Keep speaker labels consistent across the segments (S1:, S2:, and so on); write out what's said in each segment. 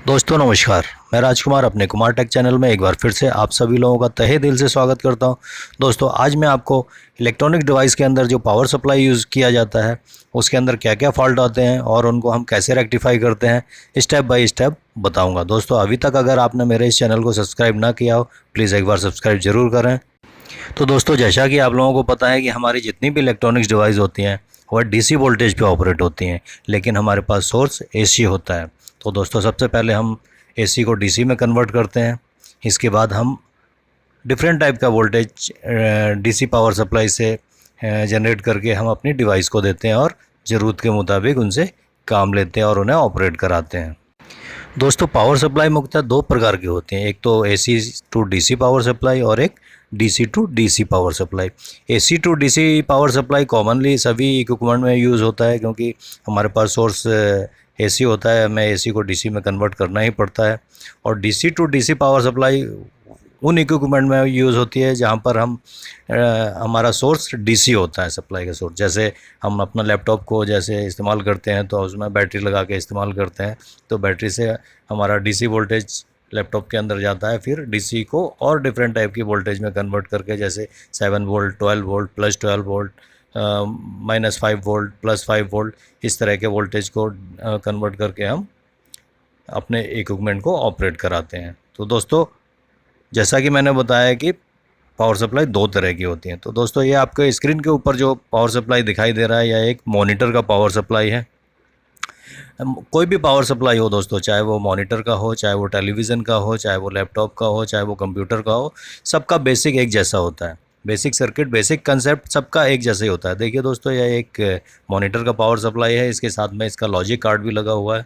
S1: दोस्तों नमस्कार। मैं राजकुमार अपने कुमार टेक चैनल में एक बार फिर से आप सभी लोगों का तहे दिल से स्वागत करता हूं। दोस्तों आज मैं आपको इलेक्ट्रॉनिक डिवाइस के अंदर जो पावर सप्लाई यूज़ किया जाता है उसके अंदर क्या क्या फॉल्ट आते हैं और उनको हम कैसे रेक्टिफाई करते हैं स्टेप बाय स्टेप बताऊंगा। दोस्तों अभी तक अगर आपने मेरे इस चैनल को सब्सक्राइब ना किया हो प्लीज़ एक बार सब्सक्राइब ज़रूर करें। तो दोस्तों जैसा कि आप लोगों को पता है कि हमारी जितनी भी इलेक्ट्रॉनिक्स डिवाइस होती हैं वह डीसी वोल्टेज पे ऑपरेट होती हैं, लेकिन हमारे पास सोर्स एसी होता है। तो दोस्तों सबसे पहले हम एसी को डीसी में कन्वर्ट करते हैं। इसके बाद हम डिफरेंट टाइप का वोल्टेज डीसी पावर सप्लाई से जनरेट करके हम अपनी डिवाइस को देते हैं और ज़रूरत के मुताबिक उनसे काम लेते हैं और उन्हें ऑपरेट कराते हैं। दोस्तों पावर सप्लाई मुख्यतः दो प्रकार की होती हैं, एक तो AC to DC power supply और एक DC to DC power supply. AC to DC power supply commonly सभी इक्विपमेंट में यूज़ होता है क्योंकि हमारे पास सोर्स एसी होता है, हमें एसी को डीसी में कन्वर्ट करना ही पड़ता है। और DC to DC power supply उन इक्विपमेंट में यूज़ होती है जहाँ पर हमारा सोर्स डीसी होता है, सप्लाई का सोर्स। जैसे हम अपना लैपटॉप को जैसे इस्तेमाल करते हैं तो उसमें बैटरी लगा के इस्तेमाल करते हैं, तो बैटरी से हमारा डीसी वोल्टेज लैपटॉप के अंदर जाता है, फिर डीसी को और डिफरेंट टाइप की वोल्टेज में कन्वर्ट करके जैसे 7 volt, 12 volt, plus 12 volt, -5 volt, +5 volt, इस तरह के वोल्टेज को कन्वर्ट करके हम अपने इक्विपमेंट को ऑपरेट कराते हैं। तो दोस्तों जैसा कि मैंने बताया कि पावर सप्लाई दो तरह की होती हैं। तो दोस्तों ये आपके स्क्रीन के ऊपर जो पावर सप्लाई दिखाई दे रहा है यह एक मॉनिटर का पावर सप्लाई है। कोई भी पावर सप्लाई हो दोस्तों, चाहे वो मॉनिटर का हो, चाहे वो टेलीविज़न का हो, चाहे वो लैपटॉप का हो, चाहे वो कंप्यूटर का हो, सबका बेसिक एक जैसा होता है। बेसिक सर्किट, बेसिक कंसेप्ट सबका एक जैसा ही होता है। देखिए दोस्तों यह एक मॉनिटर का पावर सप्लाई है, इसके साथ में इसका लॉजिक कार्ड भी लगा हुआ है।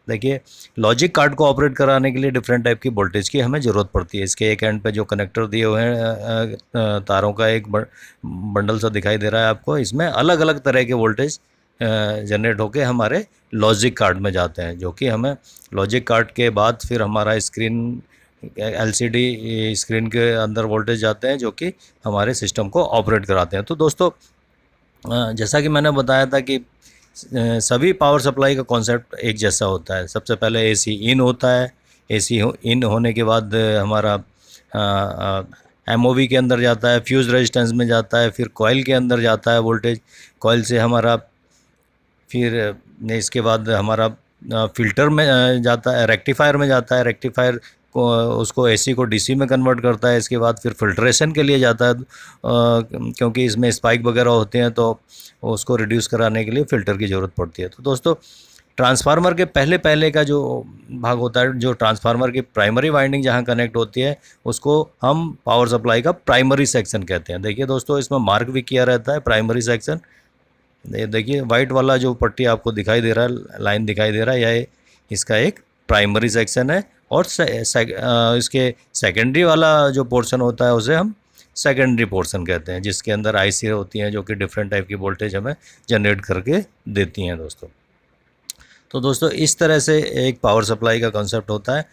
S1: देखिए लॉजिक कार्ड को ऑपरेट कराने के लिए डिफरेंट टाइप की वोल्टेज की हमें ज़रूरत पड़ती है। इसके एक एंड पे जो कनेक्टर दिए हुए हैं तारों का एक बंडल सा दिखाई दे रहा है आपको, इसमें अलग अलग तरह के वोल्टेज जनरेट होके हमारे लॉजिक कार्ड में जाते हैं, जो कि हमें लॉजिक कार्ड के बाद फिर हमारा स्क्रीन एलसीडी स्क्रीन के अंदर वोल्टेज जाते हैं जो कि हमारे सिस्टम को ऑपरेट कराते हैं। तो दोस्तों जैसा कि मैंने बताया था कि सभी पावर सप्लाई का कॉन्सेप्ट एक जैसा होता है। सबसे पहले एसी इन होता है, एसी इन होने के बाद हमारा एमओवी के अंदर जाता है, फ्यूज़ रेजिस्टेंस में जाता है, फिर कॉइल के अंदर जाता है वोल्टेज, कॉइल से हमारा फिर इसके बाद हमारा फ़िल्टर में जाता है, रेक्टिफायर में जाता है, रेक्टिफायर को उसको एसी को डीसी में कन्वर्ट करता है। इसके बाद फिर फ़िल्ट्रेशन के लिए जाता है क्योंकि इसमें स्पाइक वगैरह होते हैं तो उसको रिड्यूस कराने के लिए फ़िल्टर की ज़रूरत पड़ती है। तो दोस्तों ट्रांसफार्मर के पहले पहले का जो भाग होता है, जो ट्रांसफार्मर की प्राइमरी वाइंडिंग जहाँ कनेक्ट होती है उसको हम पावर सप्लाई का प्राइमरी सेक्शन कहते हैं। देखिए दोस्तों इसमें मार्क भी किया रहता है प्राइमरी सेक्शन। देखिए वाइट वाला जो पट्टी आपको दिखाई दे रहा है, लाइन दिखाई दे रहा है, यह इसका एक प्राइमरी सेक्शन है। और इसके सेकेंडरी वाला जो पोर्शन होता है उसे हम सेकेंडरी पोर्शन कहते हैं, जिसके अंदर आईसी होती हैं जो कि डिफरेंट टाइप की वोल्टेज हमें जनरेट करके देती हैं दोस्तों। तो दोस्तों इस तरह से एक पावर सप्लाई का कॉन्सेप्ट होता है।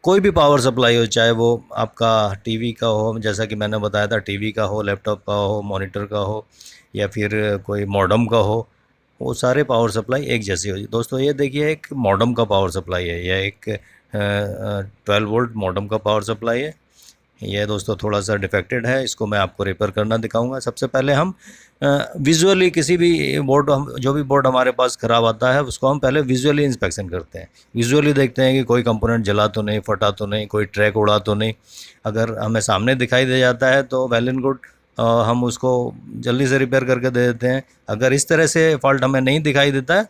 S1: कोई भी पावर सप्लाई हो, चाहे वो आपका टीवी का हो, जैसा कि मैंने बताया था टीवी का हो, लैपटॉप का हो, मॉनिटर का हो, या फिर कोई मॉडेम का हो, वो सारे पावर सप्लाई एक जैसी होगी। दोस्तों ये देखिए एक मॉडेम का पावर सप्लाई है, यह एक 12 वोल्ट मॉडेम का पावर सप्लाई है। यह दोस्तों थोड़ा सा डिफेक्टेड है, इसको मैं आपको रिपेयर करना दिखाऊंगा। सबसे पहले हम विजुअली किसी भी बोर्ड, हम जो भी बोर्ड हमारे पास ख़राब आता है उसको हम पहले विजुअली इंस्पेक्शन करते हैं। विजुअली देखते हैं कि कोई कंपोनेंट जला तो नहीं, फटा तो नहीं, कोई ट्रैक उड़ा तो नहीं। अगर हमें सामने दिखाई दे जाता है तो वेल एंड गुड, हम उसको जल्दी से रिपेयर करके दे देते हैं। अगर इस तरह से फॉल्ट हमें नहीं दिखाई देता है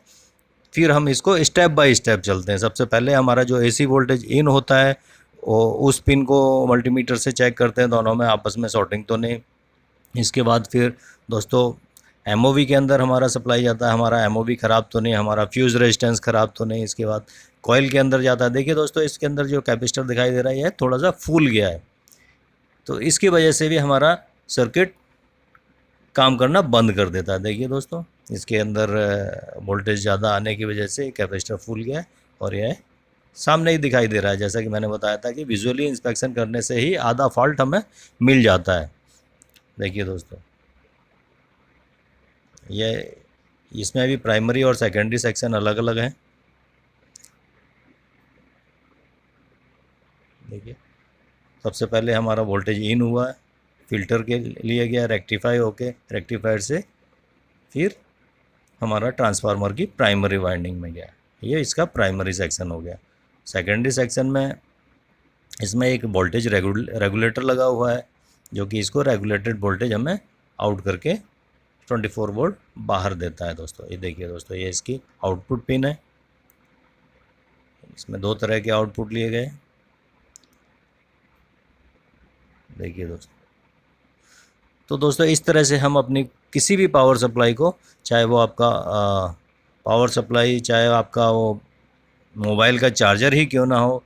S1: फिर हम इसको स्टेप बाय स्टेप चलते हैं। सबसे पहले हमारा जो एसी वोल्टेज इन होता है उस पिन को मल्टीमीटर से चेक करते हैं, दोनों में आपस में शॉर्टिंग तो नहीं। इसके बाद फिर दोस्तों एमओवी के अंदर हमारा सप्लाई जाता है, हमारा एमओवी ख़राब तो नहीं, हमारा फ्यूज़ रेजिस्टेंस ख़राब तो नहीं। इसके बाद कॉइल के अंदर जाता है। देखिए दोस्तों इसके अंदर जो कैपेसिटर दिखाई दे रहा है यह थोड़ा सा फूल गया है, तो इसकी वजह से भी हमारा सर्किट काम करना बंद कर देता है। देखिए दोस्तों इसके अंदर वोल्टेज ज़्यादा आने की वजह से कैपेसिटर फूल गया है और यह सामने ही दिखाई दे रहा है। जैसा कि मैंने बताया था कि विजुअली इंस्पेक्शन करने से ही आधा फॉल्ट हमें मिल जाता है। देखिए दोस्तों यह इसमें भी प्राइमरी और सेकेंडरी सेक्शन अलग अलग हैं। देखिए सबसे पहले हमारा वोल्टेज इन हुआ है, फिल्टर के लिए गया, रेक्टिफाई होके रेक्टिफायर से फिर हमारा ट्रांसफार्मर की प्राइमरी वाइंडिंग में गया। ये इसका प्राइमरी सेक्शन हो गया। सेकेंडरी सेक्शन में इसमें एक वोल्टेज रेगुलेटर लगा हुआ है, जो कि इसको रेगुलेटेड वोल्टेज हमें आउट करके 24 वोल्ट बाहर देता है दोस्तों। ये देखिए दोस्तों, ये इसकी आउटपुट पिन है। इसमें दो तरह के आउटपुट लिए गए, देखिए दोस्तों। तो दोस्तों इस तरह से हम अपनी किसी भी पावर सप्लाई को, चाहे वो आपका पावर सप्लाई, चाहे आपका वो मोबाइल का चार्जर ही क्यों ना हो,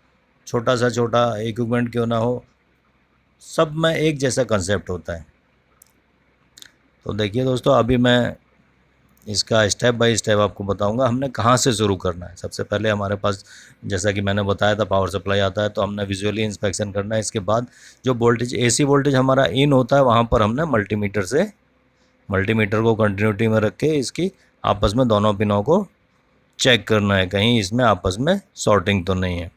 S1: छोटा इक्विपमेंट क्यों ना हो, सब में एक जैसा कंसेप्ट होता है। तो देखिए दोस्तों, अभी मैं इसका स्टेप बाय स्टेप आपको बताऊंगा हमने कहाँ से शुरू करना है। सबसे पहले हमारे पास, जैसा कि मैंने बताया था, पावर सप्लाई आता है तो हमने विजुअली इंस्पेक्शन करना है। इसके बाद जो वोल्टेज AC वोल्टेज हमारा इन होता है, वहाँ पर हमने मल्टीमीटर को कंटिन्यूटी में रख के इसकी आपस में दोनों पिनों को चेक करना है, कहीं इसमें आपस में शॉर्टिंग तो नहीं है।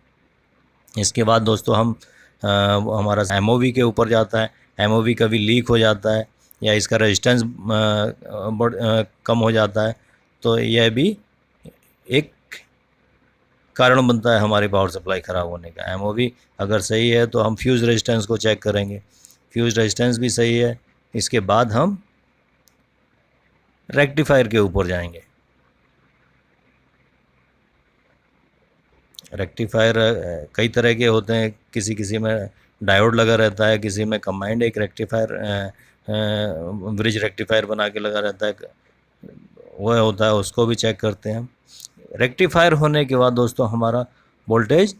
S1: इसके बाद दोस्तों हम हमारा MOV के ऊपर जाता है। MOV कभी लीक हो जाता है या इसका रेजिस्टेंस कम हो जाता है, तो यह भी एक कारण बनता है हमारी पावर सप्लाई ख़राब होने का। MOV अगर सही है तो हम फ्यूज़ रेजिस्टेंस को चेक करेंगे, फ्यूज़ रेजिस्टेंस भी सही है। इसके बाद हम रेक्टिफायर के ऊपर जाएंगे। रेक्टिफायर कई तरह के होते हैं, किसी में डायोड लगा रहता है, किसी में कंबाइंड एक रेक्टिफायर ब्रिज रेक्टिफायर बना के लगा रहता है, वह होता है, उसको भी चेक करते हैं। रेक्टिफायर होने के बाद दोस्तों हमारा वोल्टेज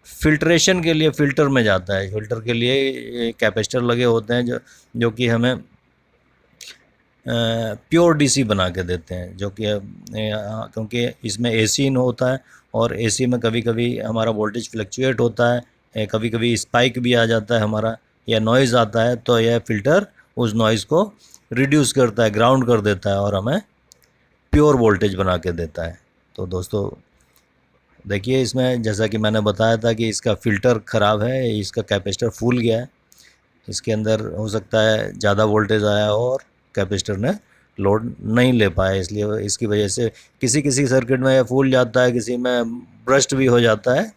S1: फिल्ट्रेशन के लिए फ़िल्टर में जाता है। फ़िल्टर के लिए कैपेसिटर लगे होते हैं जो कि हमें प्योर DC बना के देते हैं, जो कि क्योंकि इसमें AC इन होता है और AC में कभी कभी हमारा वोल्टेज फ्लक्चुएट होता है, कभी कभी स्पाइक भी आ जाता है हमारा, या नॉइज़ आता है, तो यह फ़िल्टर उस नॉइज़ को रिड्यूस करता है, ग्राउंड कर देता है और हमें प्योर वोल्टेज बना के देता है। तो दोस्तों देखिए, इसमें जैसा कि मैंने बताया था कि इसका फ़िल्टर ख़राब है, इसका कैपेसिटर फूल गया है, इसके अंदर हो सकता है ज़्यादा वोल्टेज आया हो और कैपेसिटर ने लोड नहीं ले पाया, इसलिए इसकी वजह से किसी सर्किट में यह फूल जाता है, किसी में ब्रस्ट भी हो जाता है।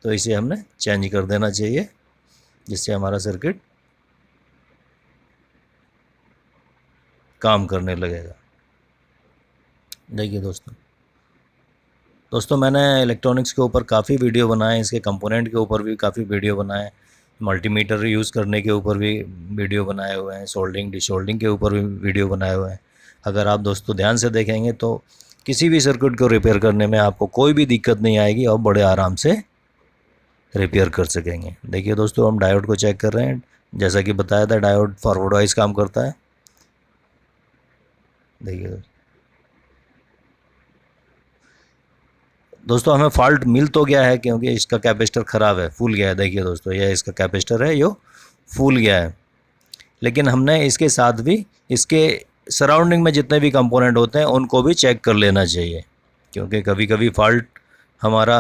S1: तो इसे हमने चेंज कर देना चाहिए, जिससे हमारा सर्किट काम करने लगेगा। देखिए दोस्तों मैंने इलेक्ट्रॉनिक्स के ऊपर काफ़ी वीडियो बनाए, इसके कंपोनेंट के ऊपर भी काफ़ी वीडियो बनाए, मल्टीमीटर यूज़ करने के ऊपर भी वीडियो बनाए हुए हैं, सोल्डरिंग डिसोल्डरिंग के ऊपर भी वीडियो बनाए हुए हैं। अगर आप दोस्तों ध्यान से देखेंगे तो किसी भी सर्किट को रिपेयर करने में आपको कोई भी दिक्कत नहीं आएगी और बड़े आराम से रिपेयर कर सकेंगे। देखिए दोस्तों, हम डायोड को चेक कर रहे हैं। जैसा कि बताया था, डायोड फॉरवर्ड वाइज काम करता है। देखिए दोस्तों, हमें फॉल्ट मिल तो गया है क्योंकि इसका कैपेसिटर ख़राब है, फूल गया है। देखिए दोस्तों, यह इसका कैपेसिटर है, यो फूल गया है। लेकिन हमने इसके साथ भी इसके सराउंडिंग में जितने भी कंपोनेंट होते हैं उनको भी चेक कर लेना चाहिए, क्योंकि कभी कभी फॉल्ट हमारा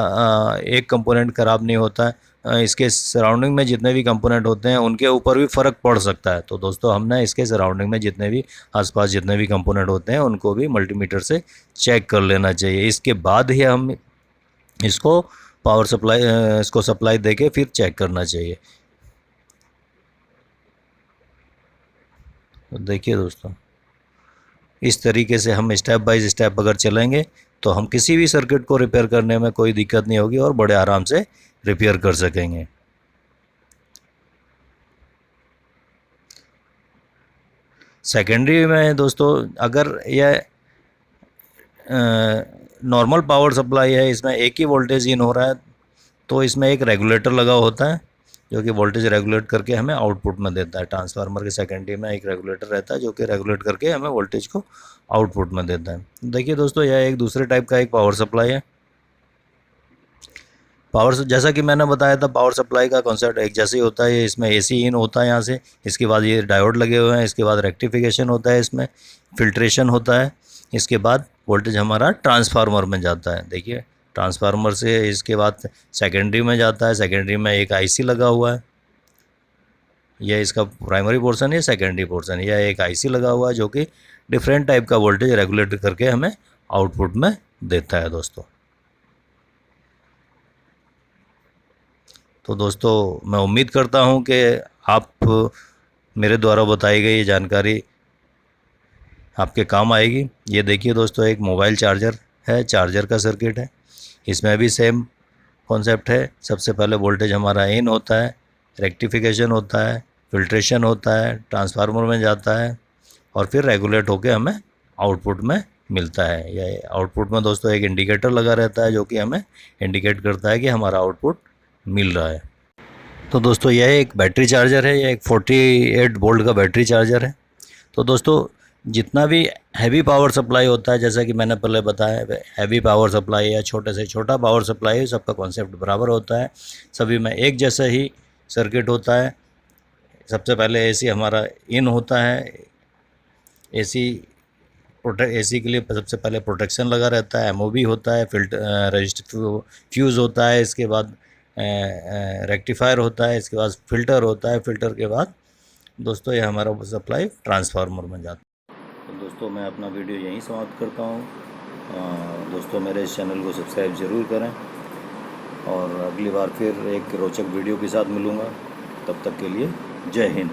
S1: एक कंपोनेंट ख़राब नहीं होता है, इसके सराउंडिंग में जितने भी कंपोनेंट होते हैं उनके ऊपर भी फ़र्क पड़ सकता है। तो दोस्तों हमने इसके सराउंडिंग में जितने भी आसपास जितने भी कंपोनेंट होते हैं उनको भी मल्टीमीटर से चेक कर लेना चाहिए। इसके बाद ही हम इसको पावर सप्लाई इसको सप्लाई देके फिर चेक करना चाहिए। तो देखिए दोस्तों, इस तरीके से हम स्टेप बाय स्टेप अगर चलेंगे तो हम किसी भी सर्किट को रिपेयर करने में कोई दिक्कत नहीं होगी और बड़े आराम से रिपेयर कर सकेंगे। सेकेंडरी में दोस्तों, अगर यह नॉर्मल पावर सप्लाई है, इसमें एक ही वोल्टेज इन हो रहा है, तो इसमें एक रेगुलेटर लगा होता है जो कि वोल्टेज रेगुलेट करके हमें आउटपुट में देता है। ट्रांसफार्मर के सेकेंडरी में एक रेगुलेटर रहता है जो कि रेगुलेट करके हमें वोल्टेज को आउटपुट में देता है। देखिए दोस्तों, यह एक दूसरे टाइप का एक पावर सप्लाई है। जैसा कि मैंने बताया था, पावर सप्लाई का कॉन्सेप्ट एक जैसे ही होता है। इसमें AC इन होता है यहाँ से, इसके बाद ये डायोड लगे हुए हैं, इसके बाद रेक्टिफिकेशन होता है, इसमें फिल्ट्रेशन होता है, इसके बाद वोल्टेज हमारा ट्रांसफार्मर में जाता है। देखिए, ट्रांसफार्मर से इसके बाद सेकेंडरी में जाता है। सेकेंडरी में एक आईसी लगा हुआ है, यह इसका प्राइमरी पोर्शन है, सेकेंडरी पोर्शन यह एक आईसी लगा हुआ है जो कि डिफरेंट टाइप का वोल्टेज रेगुलेट करके हमें आउटपुट में देता है दोस्तों। तो दोस्तों मैं उम्मीद करता हूं कि आप मेरे द्वारा बताई गई ये जानकारी आपके काम आएगी। ये देखिए दोस्तों, एक मोबाइल चार्जर है, चार्जर का सर्किट है। इसमें भी सेम कॉन्सेप्ट है। सबसे पहले वोल्टेज हमारा इन होता है, रेक्टिफिकेशन होता है, फिल्ट्रेशन होता है, ट्रांसफार्मर में जाता है और फिर रेगुलेट होकर हमें आउटपुट में मिलता है। यह आउटपुट में दोस्तों एक इंडिकेटर लगा रहता है जो कि हमें इंडिकेट करता है कि हमारा आउटपुट मिल रहा है। तो दोस्तों यह एक बैटरी चार्जर है, यह एक 48 वोल्ट का बैटरी चार्जर है। तो दोस्तों जितना भी हैवी पावर सप्लाई होता है, जैसा कि मैंने पहले बताया, हैवी पावर सप्लाई या छोटे से छोटा पावर सप्लाई, सबका कॉन्सेप्ट बराबर होता है। सभी में एक जैसा ही सर्किट होता है। सबसे पहले एसी हमारा इन होता है। एसी के लिए सबसे पहले प्रोटेक्शन लगा रहता है, एमओबी होता है, फिल्टर रजिस्टर फ्यूज़ होता है, इसके बाद रेक्टिफायर होता है, इसके बाद फ़िल्टर होता है, फ़िल्टर के बाद दोस्तों ये हमारा सप्लाई ट्रांसफार्मर में जाता है। तो दोस्तों मैं अपना वीडियो यहीं समाप्त करता हूँ। दोस्तों मेरे इस चैनल को सब्सक्राइब ज़रूर करें और अगली बार फिर एक रोचक वीडियो के साथ मिलूँगा। तब तक के लिए जय हिंद।